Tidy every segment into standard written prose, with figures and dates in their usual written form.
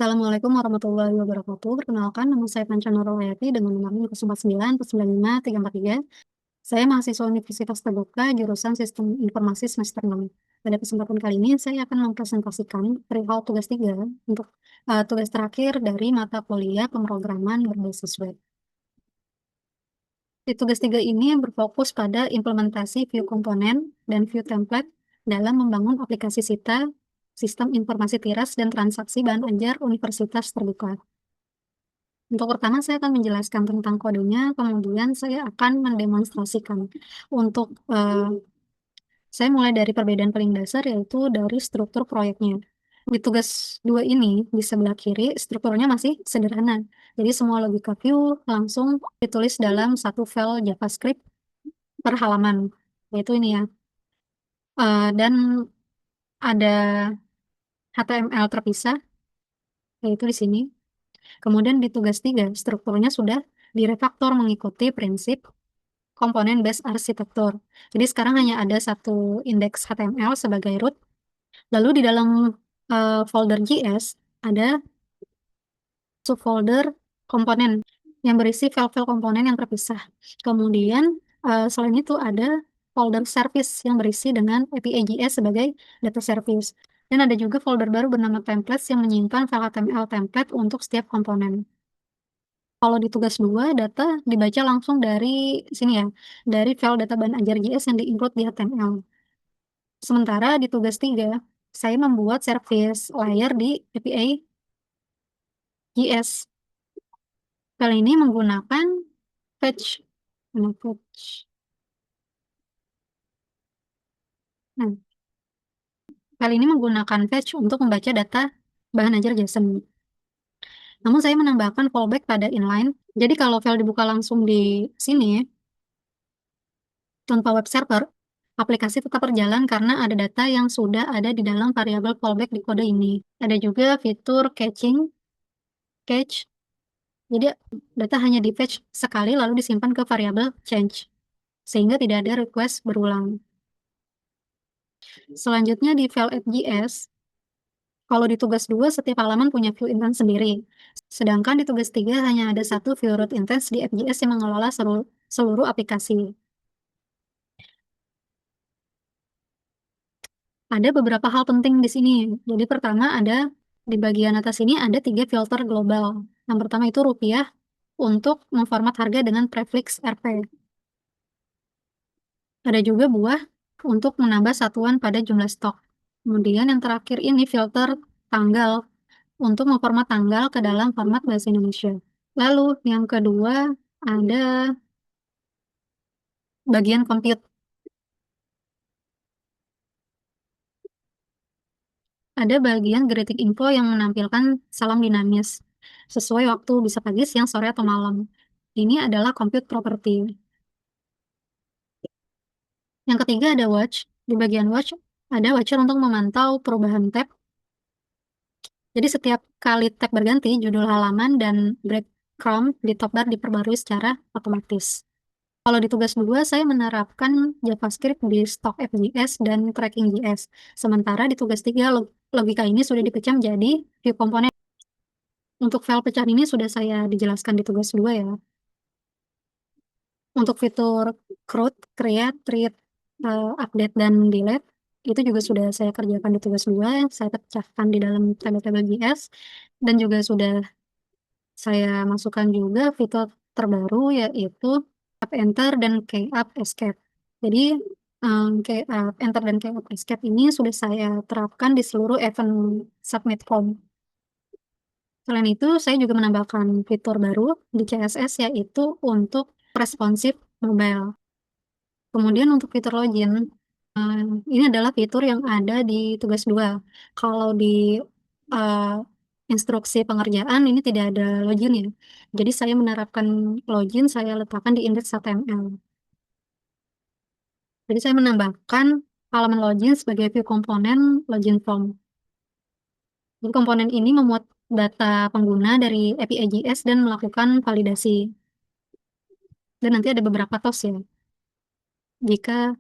Assalamualaikum warahmatullahi wabarakatuh. Perkenalkan, nama saya Panca Nurwayati dengan nomor 0994954343. Saya mahasiswa Universitas Terbuka, jurusan Sistem Informasi semester 6. Pada kesempatan kali ini, saya akan mempresentasikan perihal tugas 3 untuk tugas terakhir dari mata kuliah pemrograman berbasis web. Di tugas 3 ini berfokus pada implementasi view komponen dan view template dalam membangun aplikasi SITA, Sistem Informasi Tiras dan Transaksi Bahan Ajar Universitas Terbuka. Untuk pertama, saya akan menjelaskan tentang kodenya, kemudian saya akan mendemonstrasikan. Untuk saya mulai dari perbedaan paling dasar, yaitu dari struktur proyeknya. Di tugas 2 ini, di sebelah kiri, strukturnya masih sederhana. Jadi semua logika view langsung ditulis dalam satu file JavaScript per halaman, yaitu ini ya. Dan ada HTML terpisah, yaitu di sini. Kemudian di tugas 3, strukturnya sudah direfaktor mengikuti prinsip komponen base arsitektur. Jadi sekarang hanya ada satu indeks HTML sebagai root. Lalu di dalam folder JS ada subfolder komponen yang berisi file-file komponen yang terpisah. Kemudian selain itu ada folder service yang berisi dengan API JS sebagai data service. Dan ada juga folder baru bernama templates yang menyimpan file HTML template untuk setiap komponen. Kalau di tugas 2, data dibaca langsung dari sini ya, dari file data bahan ajar JS yang di-include di HTML. Sementara di tugas 3, saya membuat service layer di API JS. File ini menggunakan fetch. Fetch. Nah, file ini menggunakan fetch untuk membaca data bahan ajar JSON. Namun saya menambahkan fallback pada inline. Jadi kalau file dibuka langsung di sini, tanpa web server, aplikasi tetap berjalan karena ada data yang sudah ada di dalam variabel fallback di kode ini. Ada juga fitur cache. Jadi data hanya di fetch sekali lalu disimpan ke variabel change, sehingga tidak ada request berulang. Selanjutnya di file app.js, kalau di tugas 2 setiap halaman punya view instance sendiri. Sedangkan di tugas 3 hanya ada satu view root instance di app.js yang mengelola seluruh aplikasi. Ada beberapa hal penting di sini. Jadi pertama ada di bagian atas ini ada 3 filter global. Yang pertama itu rupiah untuk memformat harga dengan prefix RP. Ada juga buah untuk menambah satuan pada jumlah stok. Kemudian yang terakhir ini filter tanggal untuk memformat tanggal ke dalam format bahasa Indonesia. Lalu yang kedua ada bagian compute. Ada bagian greeting info yang menampilkan salam dinamis sesuai waktu, bisa pagi, siang, sore, atau malam. Ini adalah compute property. Yang ketiga ada watch. Di bagian watch ada watcher untuk memantau perubahan tab. Jadi setiap kali tab berganti, judul halaman dan breadcrumb di top bar diperbarui secara otomatis. Kalau di tugas 2, saya menerapkan JavaScript di stock app.js dan tracking.js. Sementara di tugas 3, logika ini sudah dipecah menjadi view komponen. Untuk file pecahan ini sudah saya dijelaskan di tugas 2 ya. Untuk fitur create, read, update, dan delete, itu juga sudah saya kerjakan di tugas 2. Saya pecahkan di dalam tabel-tabel JS. Dan juga sudah saya masukkan juga fitur terbaru yaitu up enter dan key up escape. Jadi key up enter dan key up escape ini sudah saya terapkan di seluruh event submit form. Selain itu, saya juga menambahkan fitur baru di CSS yaitu untuk responsif mobile. Kemudian untuk fitur login, eh, ini adalah fitur yang ada di tugas 2. Kalau di eh, instruksi pengerjaan ini tidak ada login ya. Jadi saya menerapkan login, saya letakkan di indeks HTML. Jadi saya menambahkan halaman login sebagai view komponen login form. Jadi komponen ini memuat data pengguna dari API JS dan melakukan validasi. Dan nanti ada beberapa tos ya, jika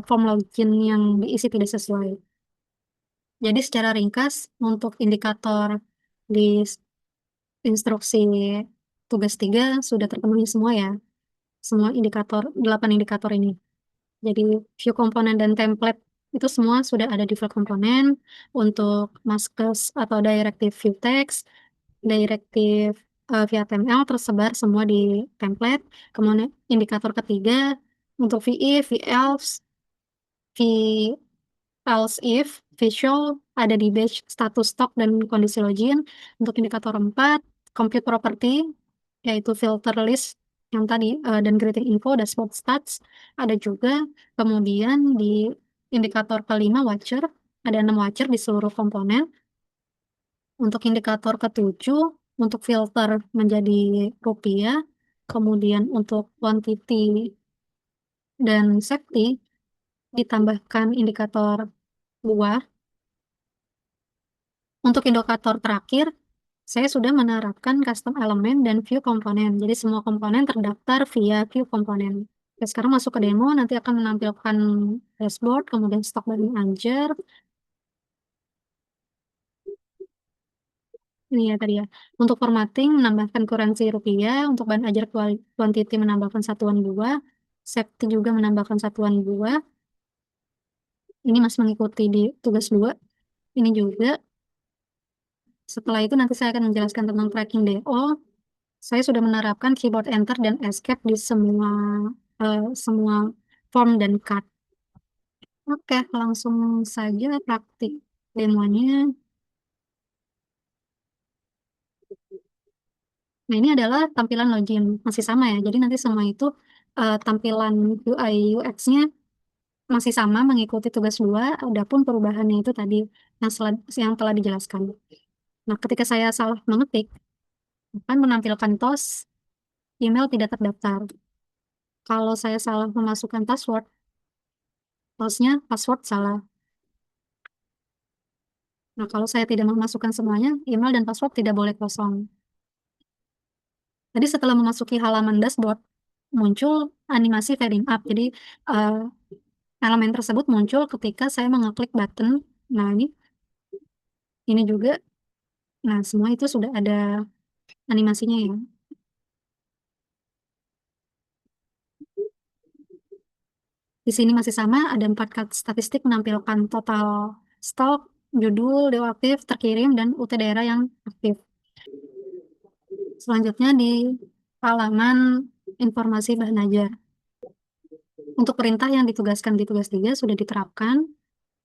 form login yang diisi tidak sesuai. Jadi secara ringkas, untuk indikator Di instruksi tugas 3 sudah terpenuhi semua ya, semua indikator, 8 indikator ini. Jadi view komponen dan template itu semua sudah ada di file komponen. Untuk masks atau directive view text, directive via HTML tersebar semua di template. Kemudian indikator ketiga untuk VIF, VELSE, else if, visual, ada di batch status stock dan kondisi login. Untuk indikator 4, compute property, yaitu filter list yang tadi, dan greeting info, dashboard stats, ada juga. Kemudian di indikator kelima, watcher, ada 6 watcher di seluruh komponen. Untuk indikator ketujuh, untuk filter menjadi rupiah, kemudian untuk quantity dan safety, ditambahkan indikator buah. Untuk indikator terakhir, saya sudah menerapkan custom elemen dan view komponen. Jadi semua komponen terdaftar via view komponen. Oke, sekarang masuk ke demo, nanti akan menampilkan dashboard, kemudian stok dan anjir. Ini ya tadi ya. Untuk formatting, menambahkan kuransi rupiah. Untuk bahan ajar quantity, menambahkan satuan buah. Safety juga menambahkan satuan buah. Ini masih mengikuti di tugas 2. Ini juga. Setelah itu nanti saya akan menjelaskan tentang tracking DO. Saya sudah menerapkan keyboard enter dan escape di semua form dan card. Oke, langsung saja praktik demonya. Nah, ini adalah tampilan login. Masih sama ya. Jadi nanti semua itu tampilan UI UX-nya masih sama mengikuti tugas 2. Adapun perubahannya itu tadi yang telah dijelaskan. Nah, ketika saya salah mengetik, akan menampilkan TOS, email tidak terdaftar. Kalau saya salah memasukkan password, TOS-nya password salah. Nah, kalau saya tidak memasukkan semuanya, email dan password tidak boleh kosong. Jadi setelah memasuki halaman dashboard, muncul animasi fading up. Jadi eh, elemen tersebut muncul ketika saya mengeklik button. Nah, ini juga. Nah, semua itu sudah ada animasinya ya. Di sini masih sama, ada 4 statistik menampilkan total stok, judul, DO aktif, terkirim, dan UT daerah yang aktif. Selanjutnya di halaman informasi bahan ajar. Untuk perintah yang ditugaskan di tugas 3 sudah diterapkan.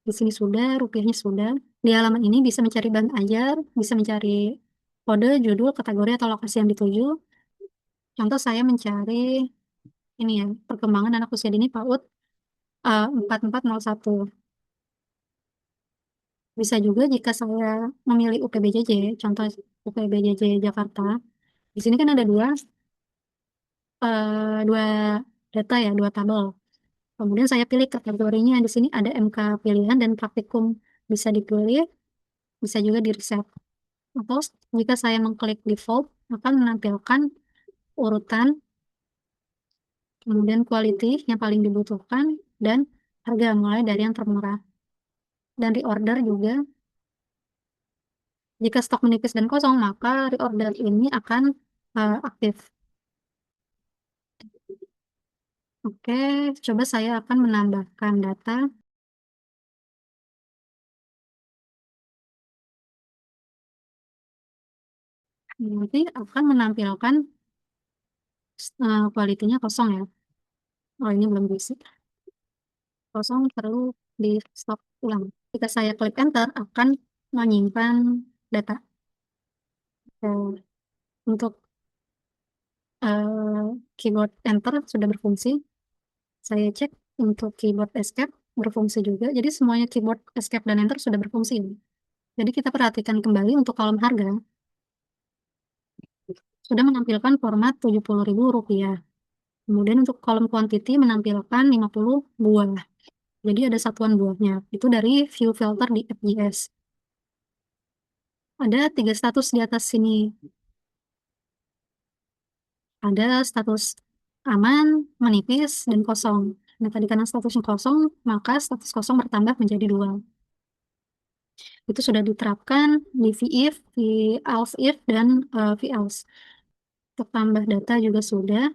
Di sini sudah, rupiahnya sudah. Di halaman ini bisa mencari bahan ajar, bisa mencari kode, judul, kategori, atau lokasi yang dituju. Contoh saya mencari ini ya, perkembangan anak usia dini PAUD 4401. Bisa juga jika saya memilih UPBJJ, contoh UPBJJ Jakarta. Di sini kan ada dua data ya, dua tabel. Kemudian saya pilih kategorinya. Di sini ada MK pilihan dan praktikum. Bisa dipilih, bisa juga di reset. Atau jika saya mengklik default, akan menampilkan urutan, kemudian quality yang paling dibutuhkan, dan harga mulai dari yang termurah. Dan reorder juga. Jika stok menipis dan kosong, maka reorder ini akan aktif. Oke, coba saya akan menambahkan data. Nanti akan menampilkan kualitinya kosong ya. Oh, ini belum diisi. Kosong perlu di stok ulang. Jika saya klik enter, akan menyimpan data. Oke. Untuk keyboard enter sudah berfungsi. Saya cek untuk keyboard escape berfungsi juga. Jadi semuanya keyboard escape dan enter sudah berfungsi. Jadi kita perhatikan kembali untuk kolom harga. Sudah menampilkan format Rp70.000. Kemudian untuk kolom quantity menampilkan 50 buah. Jadi ada satuan buahnya. Itu dari view filter di FJS. Ada 3 status di atas sini. Ada status aman, menipis, dan kosong. Nah, tadi karena statusnya kosong, maka status kosong bertambah menjadi 2. Itu sudah diterapkan di VIF, VElse if, dan VElse. Untuk tambah data juga sudah.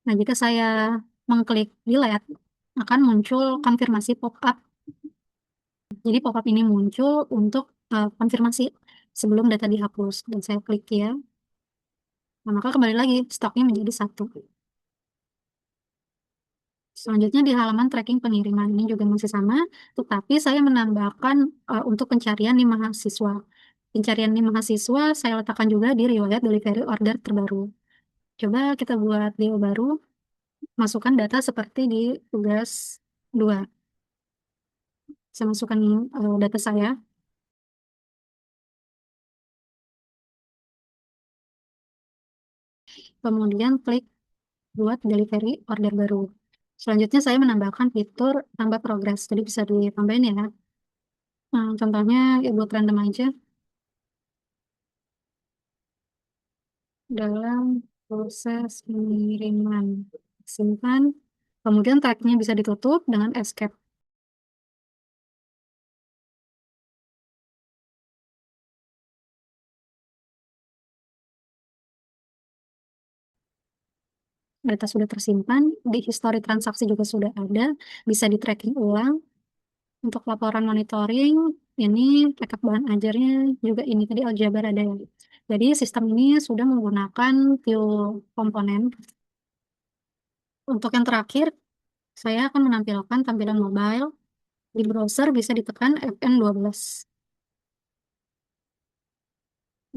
Nah, jika saya mengklik delete, akan muncul konfirmasi pop-up. Jadi pop-up ini muncul untuk konfirmasi sebelum data dihapus. Dan saya klik ya. Nah, maka kembali lagi, stoknya menjadi 1. Selanjutnya di halaman tracking pengiriman ini juga masih sama, tetapi saya menambahkan untuk pencarian di mahasiswa. Pencarian di mahasiswa saya letakkan juga di riwayat delivery order terbaru. Coba kita buat DO baru, masukkan data seperti di tugas 2. Saya masukkan data saya, kemudian klik buat delivery order baru. Selanjutnya saya menambahkan fitur tambah progres, jadi bisa ditambahin ya. Contohnya ya buat random aja, dalam proses pengiriman. Simpan, kemudian tagnya bisa ditutup dengan escape. Data sudah tersimpan, di histori transaksi juga sudah ada, bisa di tracking ulang. Untuk laporan monitoring, ini backup bahan ajarnya juga ini tadi aljabar ada ya. Jadi sistem ini sudah menggunakan view komponen. Untuk yang terakhir, saya akan menampilkan tampilan mobile. Di browser bisa ditekan Fn12.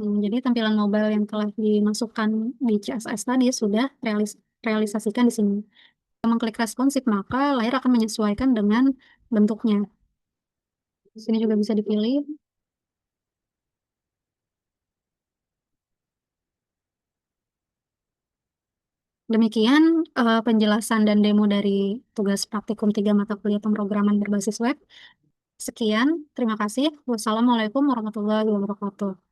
Jadi tampilan mobile yang telah dimasukkan di CSS tadi sudah realisasikan di sini. Jika mengklik responsif, maka layar akan menyesuaikan dengan bentuknya. Di sini juga bisa dipilih. Demikian penjelasan dan demo dari tugas praktikum 3 mata kuliah pemrograman berbasis web. Sekian, terima kasih. Wassalamualaikum warahmatullahi wabarakatuh.